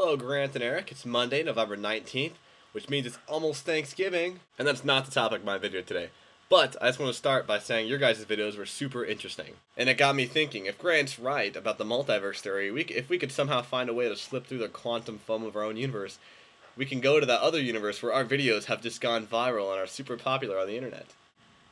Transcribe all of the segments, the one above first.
Hello, Grant and Eric. It's Monday, November 19th, which means it's almost Thanksgiving. And that's not the topic of my video today. But I just want to start by saying your guys' videos were super interesting. And it got me thinking, if Grant's right about the multiverse theory, if we could somehow find a way to slip through the quantum foam of our own universe, we can go to that other universe where our videos have just gone viral and are super popular on the internet.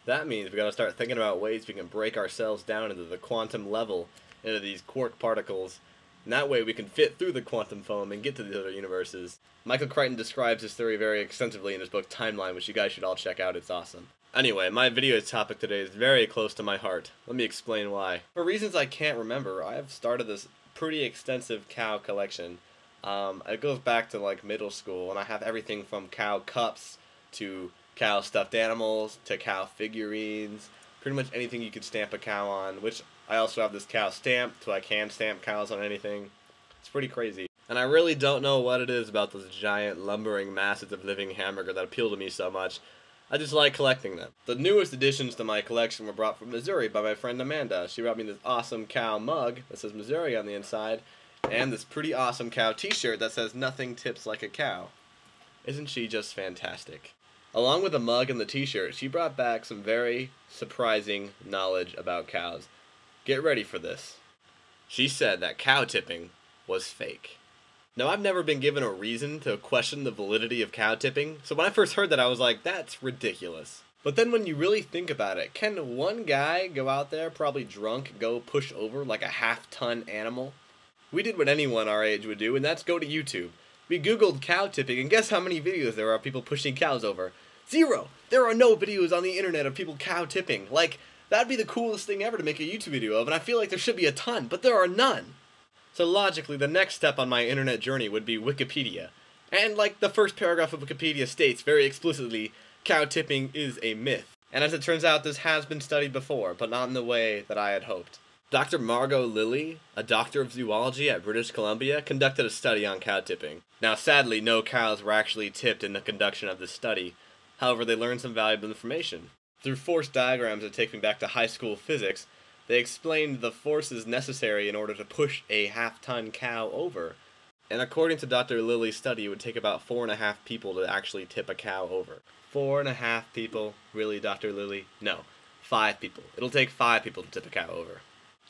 That means we gotta start thinking about ways we can break ourselves down into the quantum level, into these quark particles, and that way we can fit through the quantum foam and get to the other universes. Michael Crichton describes this theory very extensively in his book Timeline, which you guys should all check out. It's awesome. Anyway, my video topic today is very close to my heart. Let me explain why. For reasons I can't remember, I have started this pretty extensive cow collection. It goes back to like middle school, and I have everything from cow cups to cow stuffed animals to cow figurines, pretty much anything you could stamp a cow on, which I also have this cow stamp, so I can stamp cows on anything. It's pretty crazy. And I really don't know what it is about those giant lumbering masses of living hamburger that appeal to me so much. I just like collecting them. The newest additions to my collection were brought from Missouri by my friend Amanda. She brought me this awesome cow mug that says Missouri on the inside, and this pretty awesome cow t-shirt that says nothing tips like a cow. Isn't she just fantastic? Along with the mug and the t-shirt, she brought back some very surprising knowledge about cows. Get ready for this. She said that cow tipping was fake. Now, I've never been given a reason to question the validity of cow tipping, so when I first heard that I was like, that's ridiculous. But then when you really think about it, can one guy go out there, probably drunk, go push over like a half-ton animal? We did what anyone our age would do, and that's go to YouTube. We googled cow tipping, and guess how many videos there are of people pushing cows over? 0! There are no videos on the internet of people cow tipping. Like, that'd be the coolest thing ever to make a YouTube video of, and I feel like there should be a ton, but there are none. So logically, the next step on my internet journey would be Wikipedia. And like the first paragraph of Wikipedia states very explicitly, cow tipping is a myth. And as it turns out, this has been studied before, but not in the way that I had hoped. Dr. Margot Lilly, a doctor of zoology at British Columbia, conducted a study on cow tipping. Now sadly, no cows were actually tipped in the conduction of this study. However, they learned some valuable information. Through force diagrams that take me back to high school physics, they explained the forces necessary in order to push a half-ton cow over. And according to Dr. Lilly's study, it would take about 4.5 people to actually tip a cow over. 4.5 people? Really, Dr. Lilly? No. 5 people. It'll take 5 people to tip a cow over.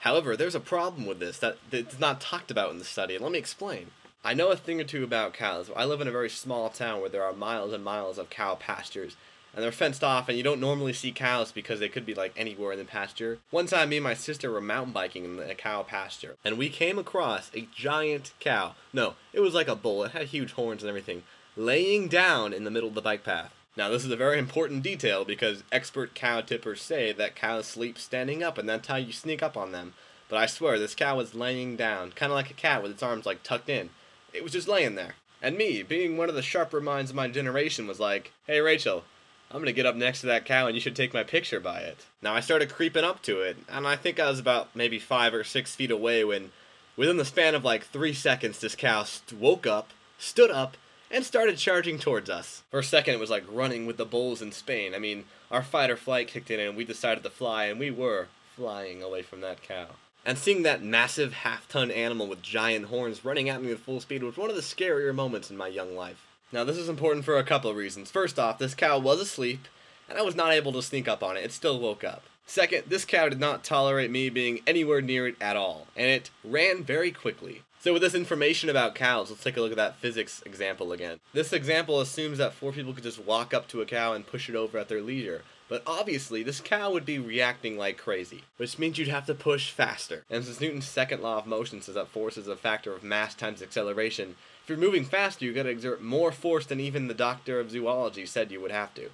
However, there's a problem with this that's not talked about in the study, and let me explain. I know a thing or two about cows. I live in a very small town where there are miles and miles of cow pastures, and they're fenced off, and you don't normally see cows because they could be like anywhere in the pasture. One time, me and my sister were mountain biking in a cow pasture, and we came across a giant cow. No, it was like a bull. It had huge horns and everything, laying down in the middle of the bike path. Now, this is a very important detail because expert cow tippers say that cows sleep standing up, and that's how you sneak up on them. But I swear, this cow was laying down, kind of like a cat with its arms like tucked in. It was just laying there. And me, being one of the sharper minds of my generation, was like, hey Rachel, I'm gonna get up next to that cow and you should take my picture by it. Now I started creeping up to it, and I think I was about maybe 5 or 6 feet away when, within the span of like 3 seconds, this cow woke up, stood up, and started charging towards us. For a second it was like running with the bulls in Spain. I mean, our fight or flight kicked in and we decided to fly, and we were flying away from that cow. And seeing that massive half-ton animal with giant horns running at me with full speed was one of the scarier moments in my young life. Now this is important for a couple of reasons. First off, this cow was asleep, and I was not able to sneak up on it. It still woke up. Second, this cow did not tolerate me being anywhere near it at all, and it ran very quickly. So with this information about cows, let's take a look at that physics example again. This example assumes that 4 people could just walk up to a cow and push it over at their leisure. But obviously, this cow would be reacting like crazy, which means you'd have to push faster. And since Newton's second law of motion says that force is a factor of mass times acceleration, if you're moving faster, you gotta exert more force than even the doctor of zoology said you would have to.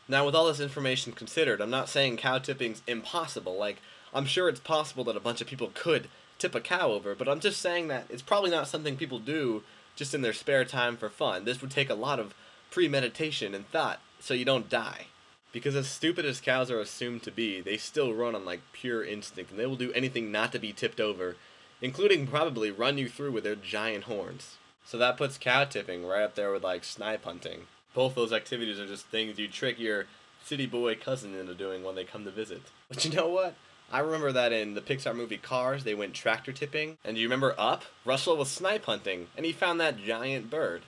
Now, with all this information considered, I'm not saying cow tipping's impossible. Like, I'm sure it's possible that a bunch of people could tip a cow over, but I'm just saying that it's probably not something people do just in their spare time for fun. This would take a lot of premeditation and thought, so you don't die. Because as stupid as cows are assumed to be, they still run on like pure instinct, and they will do anything not to be tipped over, including probably run you through with their giant horns. So that puts cow tipping right up there with like snipe hunting. Both those activities are just things you trick your city boy cousin into doing when they come to visit. But you know what? I remember that in the Pixar movie Cars, they went tractor tipping. And do you remember Up? Russell was snipe hunting, and he found that giant bird.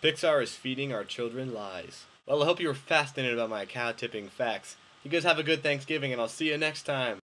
Pixar is feeding our children lies. Well, I hope you were fascinated about my cow tipping facts. You guys have a good Thanksgiving, and I'll see you next time.